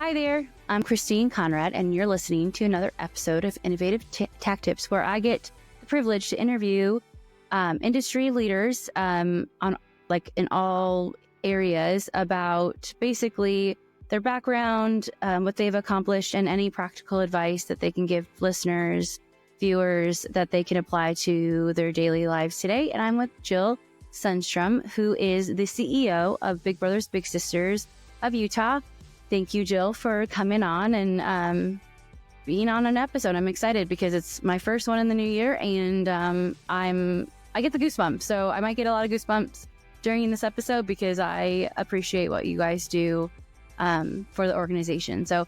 Hi there, I'm Christine Conrad, and you're listening to another episode of Innovative Tac-Tips, where I get the privilege to interview industry leaders on in all areas about basically their background, what they've accomplished, and any practical advice that they can give listeners, viewers that they can apply to their daily lives today. And I'm with Jill Sundstrom, who is the CEO of Big Brothers Big Sisters of Utah. Thank you, Jill, for coming on and being on an episode. I'm excited because it's my first one in the new year, and I get the goosebumps. So I might get a lot of goosebumps during this episode because I appreciate what you guys do for the organization. So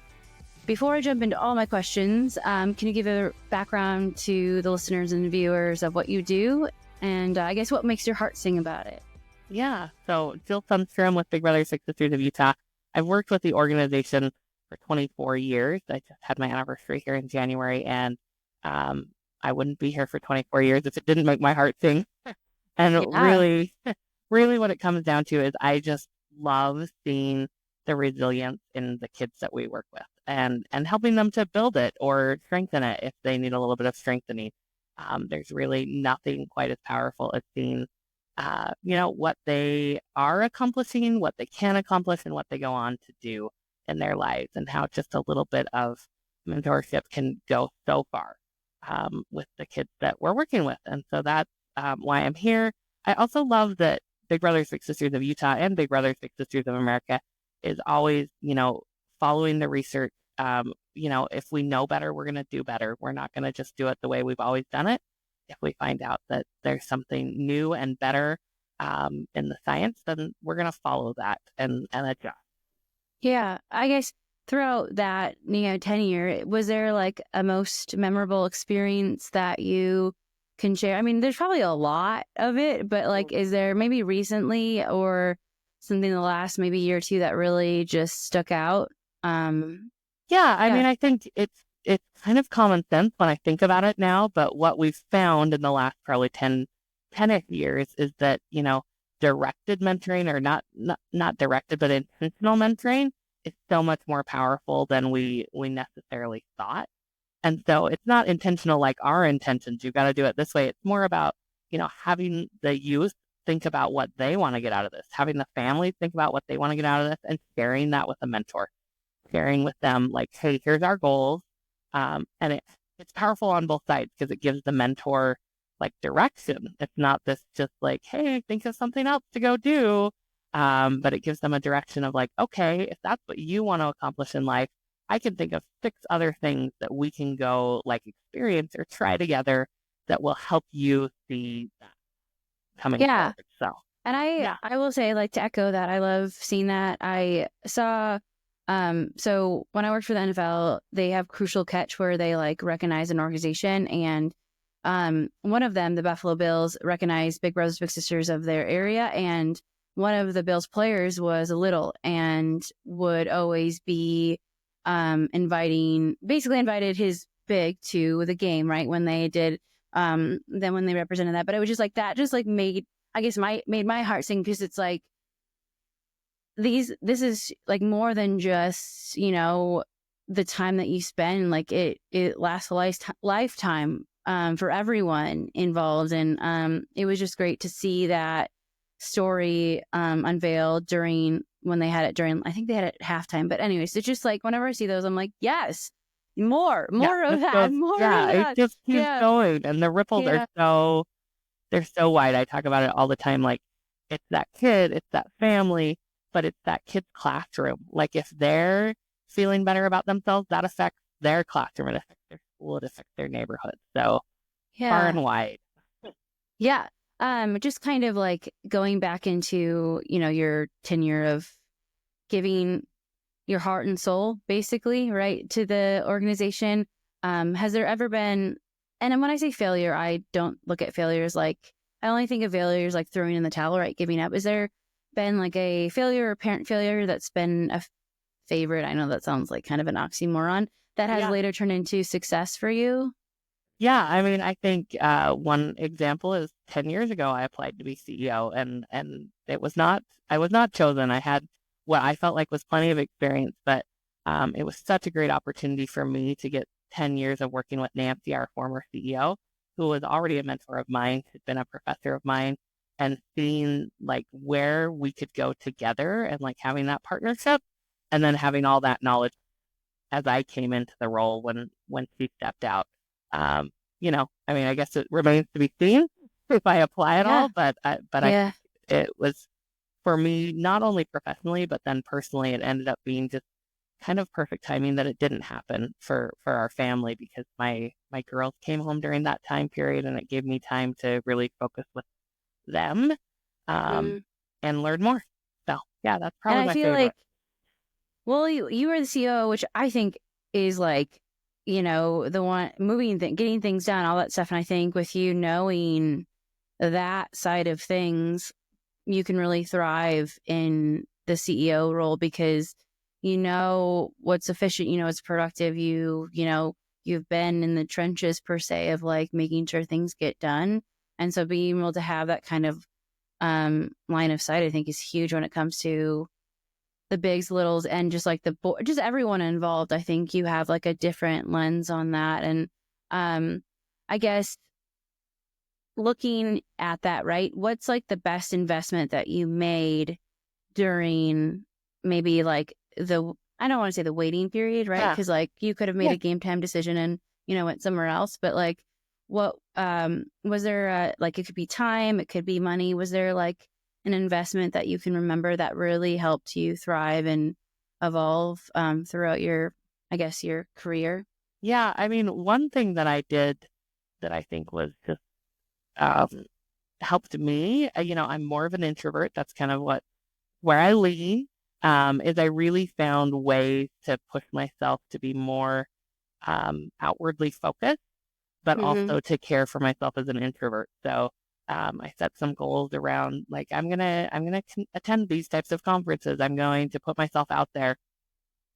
before I jump into all my questions, can you give a background to the listeners and viewers of what you do, and I guess what makes your heart sing about it? Yeah. So Jill Sundstrom with Big Brothers Big Sisters of Utah. I've worked with the organization for 24 years. I just had my anniversary here in January, and I wouldn't be here for 24 years if it didn't make my heart sing. And really, what it comes down to is I just love seeing the resilience in the kids that we work with and helping them to build it or strengthen it if they need a little bit of strengthening. There's really nothing quite as powerful as seeing what they are accomplishing, what they can accomplish, and what they go on to do in their lives, and how just a little bit of mentorship can go so far with the kids that we're working with. And so that's why I'm here. I also love that Big Brothers Big Sisters of Utah and Big Brothers Big Sisters of America is always, following the research. If we know better, we're going to do better. We're not going to just do it the way we've always done it. If we find out that there's something new and better in the science, then we're going to follow that and adjust. Yeah, I guess throughout that, tenure, was there like a most memorable experience that you can share? I mean, there's probably a lot of it, but like, is there maybe recently or something in the last maybe year or two that really just stuck out? Yeah, I mean, I think it's kind of common sense when I think about it now, but what we've found in the last probably 10 years is that, directed mentoring, or not directed, but intentional mentoring is so much more powerful than we necessarily thought. And so it's not intentional like our intentions. You've got to do it this way. It's more about, having the youth think about what they want to get out of this, having the family think about what they want to get out of this, and sharing that with a mentor, sharing with them like, hey, here's our goals. And it's powerful on both sides because it gives the mentor like direction. It's not this just like, hey, think of something else to go do. But it gives them a direction of like, okay, if that's what you want to accomplish in life, I can think of 6 other things that we can go like experience or try together that will help you see that coming forward. So, and I will say, like, to echo that, I love seeing that. I saw, so when I worked for the NFL, they have Crucial Catch where they like recognize an organization, and one of them, the Buffalo Bills, recognized Big Brothers Big Sisters of their area, and one of the Bills players was little and would always be invited his big to the game, right, when they did then when they represented that. But it was just like that just like made my heart sing, because it's like this is like more than just the time that you spend. Like it lasts a lifetime for everyone involved, and it was just great to see that story unveiled during when they had it during, I think they had it at halftime. But anyways, it's just like whenever I see those, I'm like, yes, more of that. It just keeps going, and the ripples are they're so wide. I talk about it all the time. Like, it's that kid, it's that family, but it's that kid's classroom. Like, if they're feeling better about themselves, that affects their classroom, it affects their school, it affects their neighborhood. So far and wide. Yeah. Just kind of like going back into, your tenure of giving your heart and soul, basically, right, to the organization. Has there ever been, and when I say failure, I don't look at failures like, I only think of failures like throwing in the towel, right, giving up. Is there been like a failure or parent failure that's been a favorite? I know that sounds like kind of an oxymoron, that has later turned into success for you? Yeah, I mean, I think one example is 10 years ago, I applied to be CEO, and I was not chosen. I had what I felt like was plenty of experience, but It was such a great opportunity for me to get 10 years of working with Nancy, our former CEO, who was already a mentor of mine, had been a professor of mine, and seeing like where we could go together and like having that partnership, and then having all that knowledge as I came into the role when she stepped out. I mean, I guess it remains to be seen if I apply it Yeah. all, but I Yeah. it was for me, not only professionally, but then personally, it ended up being just kind of perfect timing that it didn't happen for our family, because my girls came home during that time period, and it gave me time to really focus with them, um, Mhm. and learn more. So yeah, that's And probably I my feel favorite. like, well, you were the CEO, which I think is like, the one moving, getting things done, all that stuff. And I think with you knowing that side of things, you can really thrive in the CEO role because you know what's efficient, what's productive. You've been in the trenches per se of like making sure things get done. And so being able to have that kind of line of sight, I think, is huge when it comes to the bigs, littles, and just like just everyone involved. I think you have like a different lens on that. And I guess looking at that, right? What's like the best investment that you made during maybe like I don't want to say the waiting period, right? Yeah, Because like you could have made yeah. a game time decision and, went somewhere else. But like, what was there like it could be time, it could be money. Was there like an investment that you can remember that really helped you thrive and evolve throughout I guess, your career? Yeah, I mean, one thing that I did that I think was just um, helped me, I'm more of an introvert. That's kind of where I lean, is I really found ways to push myself to be more outwardly focused, but Mm-hmm. also to care for myself as an introvert. So I set some goals around like I'm gonna attend these types of conferences. I'm going to put myself out there.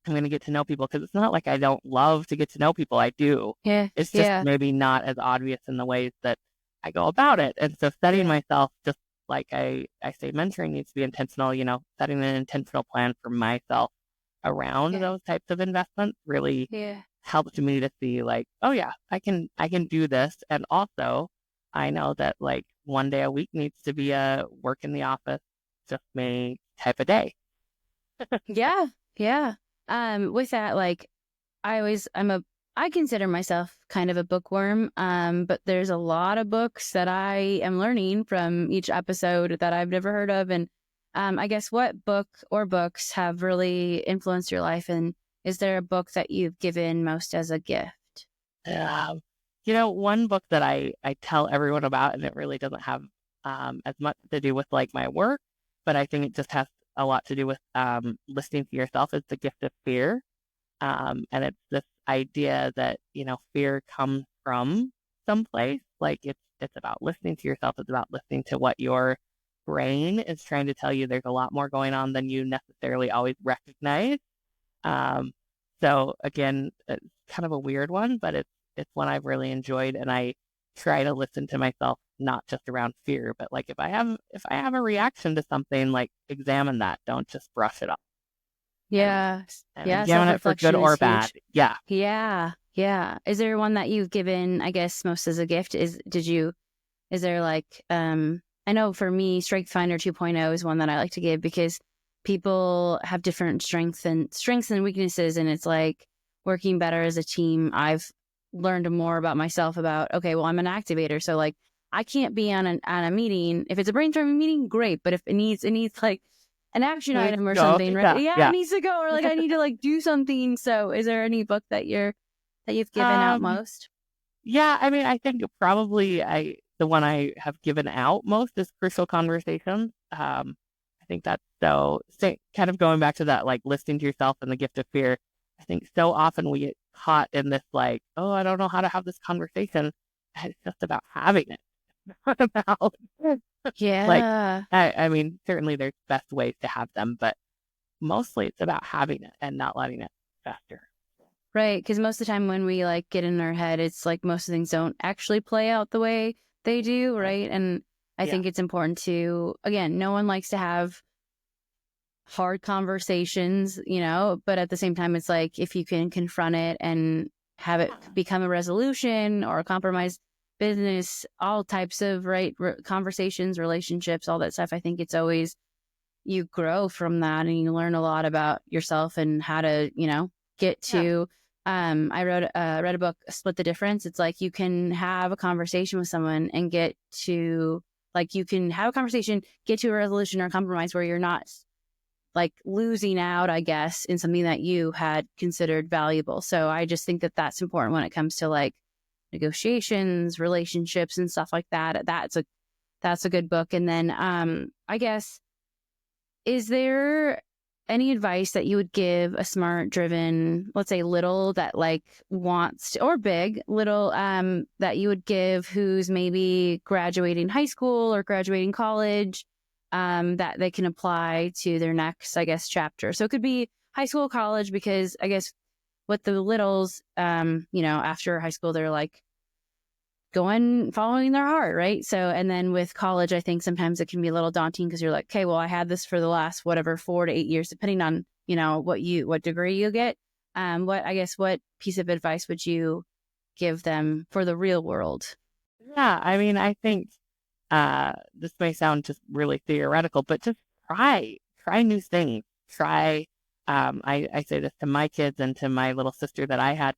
I'm going to get to know people, because it's not like I don't love to get to know people. I do. Yeah. It's just Yeah. maybe not as obvious in the ways that I go about it. And so setting Yeah. myself, just like I say, mentoring needs to be intentional, setting an intentional plan for myself around Yeah. those types of investments really Yeah. helped me to see like, oh yeah, I can do this. And also I know that like one day a week needs to be a work in the office, just me type of day. Yeah. Yeah. With that, like I consider myself kind of a bookworm. But there's a lot of books that I am learning from each episode that I've never heard of. And I guess, what book or books have really influenced your life? And is there a book that you've given most as a gift? Um, one book that I tell everyone about, and it really doesn't have as much to do with like my work, but I think it just has a lot to do with listening to yourself, is The Gift of Fear. And it's this idea that, fear comes from someplace. Like it's about listening to yourself. It's about listening to what your brain is trying to tell you. There's a lot more going on than you necessarily always recognize. Um, so again, it's kind of a weird one, but it's one I've really enjoyed, and I try to listen to myself not just around fear, but like if I have a reaction to something, like examine that. Don't just brush it off, and Yeah. and Yeah. examine it for good Self-reflection is or bad. huge. Yeah. Yeah. Yeah. Is there one that you've given, I guess, most as a gift? Is there like, I know for me, Strength Finder 2.0 is one that I like to give because people have different strengths and weaknesses. And it's like working better as a team. I've learned more about myself about, okay, well, I'm an activator. So like, I can't be on a meeting. If it's a brainstorming meeting, great. But if it needs like an action Please item or go. something, right? Yeah. Yeah, it Yeah. needs to go, or like I need to like do something. So is there any book that you've given out Um, most? yeah, I mean, I think probably the one I have given out most is Crucial Conversations. I think that's kind of going back to that, like listening to yourself and the gift of fear. I think so often we get caught in this like, oh, I don't know how to have this conversation. And it's just about having it, not about like, Yeah. I mean, certainly there's best ways to have them, but mostly it's about having it and not letting it fester. Right, because most of the time when we like get in our head, it's like most of things don't actually play out the way they do, Right. right? And I Yeah. think it's important to, again, no one likes to have hard conversations, but at the same time, it's like if you can confront it and have it become a resolution or a compromise, business, all types of conversations, relationships, all that stuff. I think it's always, you grow from that and you learn a lot about yourself and how to, get to, I read a book, Split the Difference. It's like you can have a conversation with someone and get to, like, you can have a conversation, get to a resolution or a compromise where you're not like losing out, I guess, in something that you had considered valuable. So I just think that that's important when it comes to like negotiations, relationships, and stuff like that. That's a good book. And then I guess, is there any advice that you would give a smart, driven, let's say little, that like wants to, or big, little, that you would give who's maybe graduating high school or graduating college, that they can apply to their next, I guess, chapter? So it could be high school, college, because I guess with the littles, after high school, they're like following their heart, right? So, and then with college, I think sometimes it can be a little daunting because you're like, okay, well, I had this for the last, whatever, 4 to 8 years, depending on, what degree you get. What piece of advice would you give them for the real world? Yeah, I mean, I think this may sound just really theoretical, but just try new things. Try, I say this to my kids and to my little sister that I had,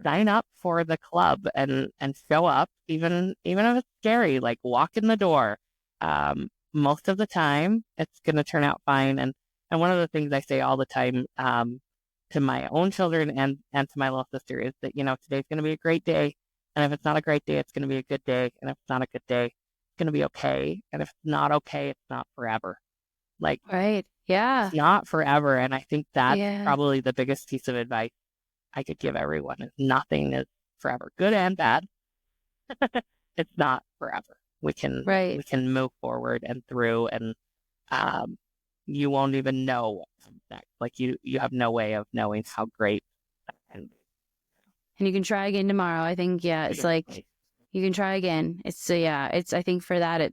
sign up for the club and show up, even if it's scary, like walk in the door. Most of the time it's going to turn out fine. And one of the things I say all the time, to my own children and to my little sister is that, today's going to be a great day. And if it's not a great day, it's going to be a good day. And if it's not a good day, it's going to be okay. And if it's not okay, it's not forever. Like, right. Yeah. It's not forever. And I think that's Yeah. probably the biggest piece of advice I could give everyone is nothing is forever, good and bad. It's not forever. We can move forward and through, and you won't even know what comes next. Like you have no way of knowing how great that can be. And you can try again tomorrow. I think, it's like you can try again. I think for that,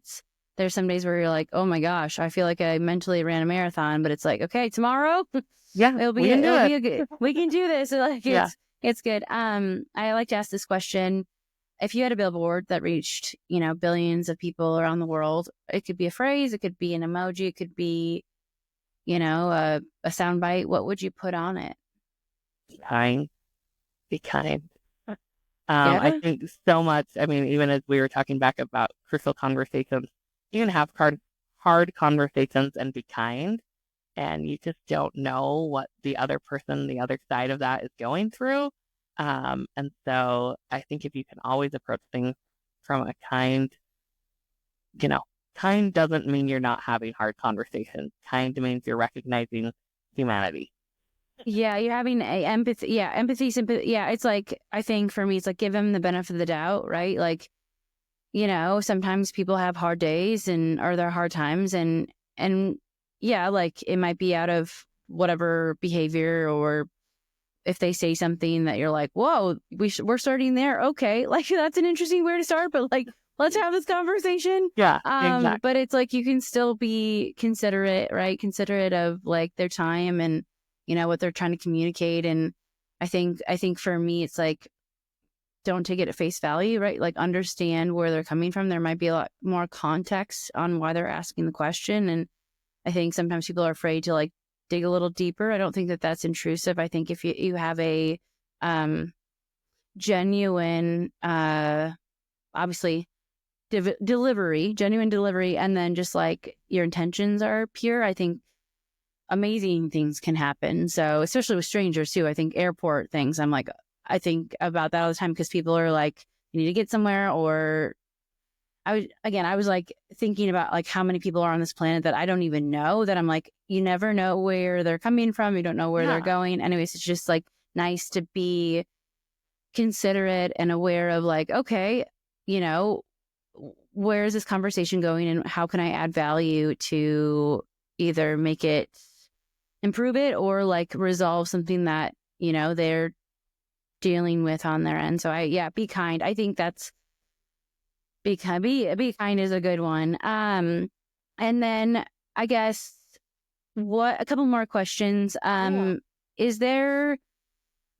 there's some days where you're like, oh my gosh, I feel like I mentally ran a marathon, but it's like, okay, tomorrow, we can do this. It's good. I like to ask this question. If you had a billboard that reached, billions of people around the world, it could be a phrase, it could be an emoji, it could be, a soundbite. What would you put on it? Be kind. I think so much. I mean, even as we were talking back about crucial conversations, you can have hard conversations and be kind, and you just don't know what the other person, the other side of that is going through. And so I think if you can always approach things from a kind doesn't mean you're not having hard conversations. Kind means you're recognizing humanity. Yeah, you're having empathy. Yeah, empathy, sympathy. Yeah, it's like, I think for me, it's like give them the benefit of the doubt, right? Like, sometimes people have hard days or their hard times, and yeah, like it might be out of whatever behavior, or if they say something that you're like, whoa, we're starting there. Okay, like that's an interesting way to start, but like let's have this conversation. Yeah, exactly. But it's like you can still be considerate, right? Considerate of like their time and what they're trying to communicate. And I think for me, it's like, don't take it at face value, right? Like understand where they're coming from. There might be a lot more context on why they're asking the question. And I think sometimes people are afraid to like dig a little deeper. I don't think that that's intrusive. I think if you have a genuine, obviously genuine delivery, and then just like your intentions are pure, I think amazing things can happen. So especially with strangers too, I think airport things, I think about that all the time because people are like, you need to get somewhere, or I was like thinking about like how many people are on this planet that I don't even know, that I'm like, you never know where they're coming from. You don't know where they're going. Anyways, it's just like nice to be considerate and aware of like, okay, where is this conversation going and how can I add value to either make it, improve it, or like resolve something that, they're dealing with on their end. So be kind. I think that's be kind is a good one. And then I guess what a couple more questions. Yeah. Is there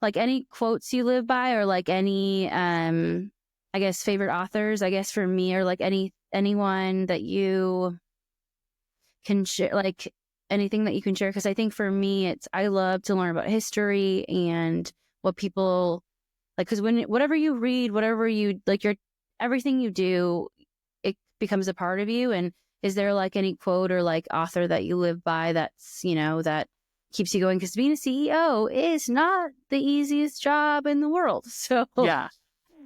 like any quotes you live by, or like any I guess favorite authors, I guess for me, or like anyone that you can share, like anything that you can share? Because I think for me, it's I love to learn about history and what people like. Because when whatever you read, whatever you like, your everything you do, it becomes a part of you. And is there like any quote or like author that you live by that's that keeps you going? Because being a CEO is not the easiest job in the world. So Yeah.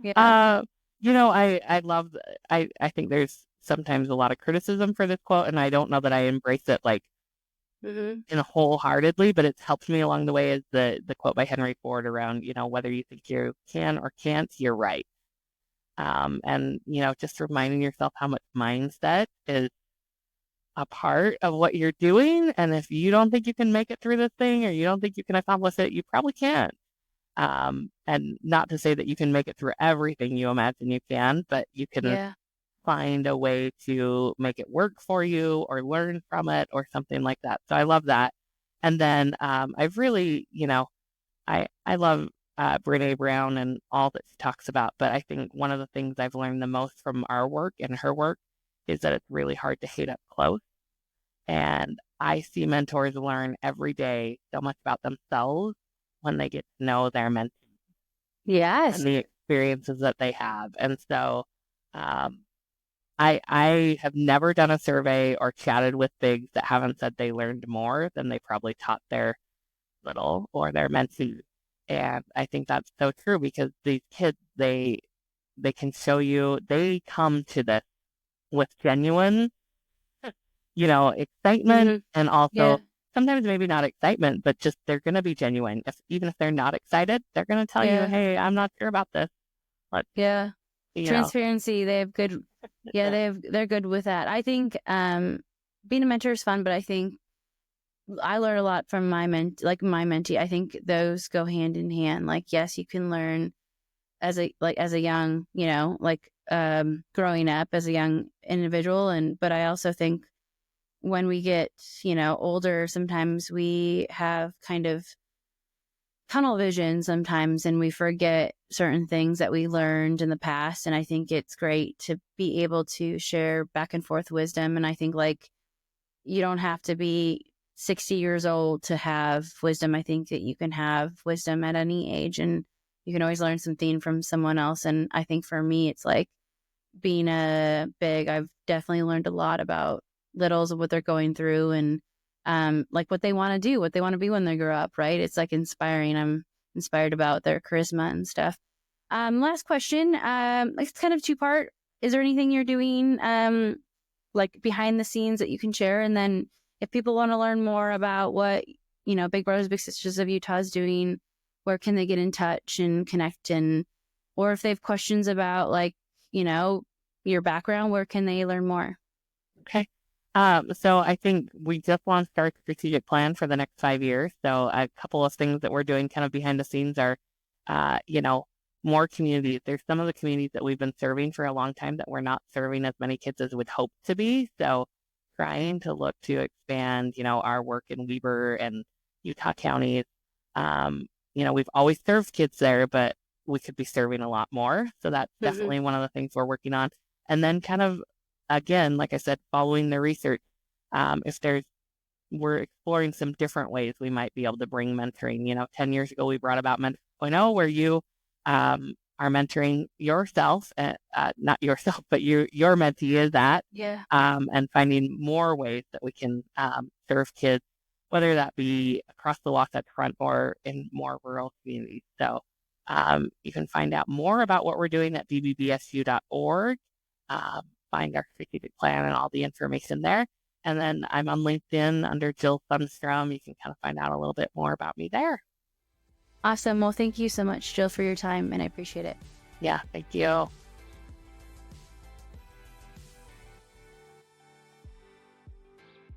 yeah. Uh, I love, I think there's sometimes a lot of criticism for this quote, and I don't know that I embrace it like Hmm. in wholeheartedly, but it's helped me along the way is the quote by Henry Ford around, whether you think you can or can't, you're right. And, just reminding yourself how much mindset is a part of what you're doing. And if you don't think you can make it through this thing or you don't think you can accomplish it, you probably can't. And not to say that you can make it through everything you imagine you can, but you can Yeah. find a way to make it work for you or learn from it or something like that. So I love that. And then I've really, I love Brene Brown and all that she talks about. But I think one of the things I've learned the most from our work and her work is that it's really hard to hate up close. And I see mentors learn every day so much about themselves when they get to know their mentors and Yes. the experiences that they have. And so um, I have never done a survey or chatted with bigs that haven't said they learned more than they probably taught their little or their mentees. And I think that's so true because these kids, they can show you, they come to this with genuine, excitement Hmm. and also Yeah. sometimes maybe not excitement, but just they're going to be genuine. Even if they're not excited, they're going to tell you, Yeah. hey, I'm not sure about this. Let's, Yeah. you know, Transparency. They have good. Yeah, yeah, they're good with that. I think being a mentor is fun, but I think I learn a lot from my mentee. I think those go hand in hand. Like, yes, you can learn as a young, growing up as a young individual, but I also think when we get, older, sometimes we have kind of tunnel vision sometimes, and we forget certain things that we learned in the past. And I think it's great to be able to share back and forth wisdom. And I think like you don't have to be 60 years old to have wisdom. I think that you can have wisdom at any age, and you can always learn something from someone else. And I think for me, it's like being a big, I've definitely learned a lot about littles of what they're going through, and like what they want to do, what they want to be when they grow up, right? It's like inspiring. I'm inspired about their charisma and stuff. Last question. It's kind of two-part. Is there anything you're doing like behind the scenes that you can share? And then if people want to learn more about what, Big Brothers Big Sisters of Utah is doing, where can they get in touch and connect? And or if they have questions about like, you know, your background, where can they learn more? okay. So I think we just launched our strategic plan for the next 5 years. So a couple of things that we're doing kind of behind the scenes are, uh, you know, more communities. There's some of the communities that we've been serving for a long time that we're not serving as many kids as we'd hope to be. So trying to look to expand, our work in Weber and Utah counties. Um, we've always served kids there, but we could be serving a lot more. So that's Hmm. definitely one of the things we're working on. And then kind of again, like I said, following the research, if we're exploring some different ways we might be able to bring mentoring. 10 years ago, we brought about Mentor 2.0, where you are mentoring yourself, not yourself, but your mentee is that, Yeah. and finding more ways that we can serve kids, whether that be across the Wasatch Front or in more rural communities. So you can find out more about what we're doing at bbbsu.org. Find our strategic plan and all the information there. And then I'm on LinkedIn under Jill Sundstrom. You can kind of find out a little bit more about me there. Awesome. Well, thank you so much, Jill, for your time, and I appreciate it. Yeah, thank you.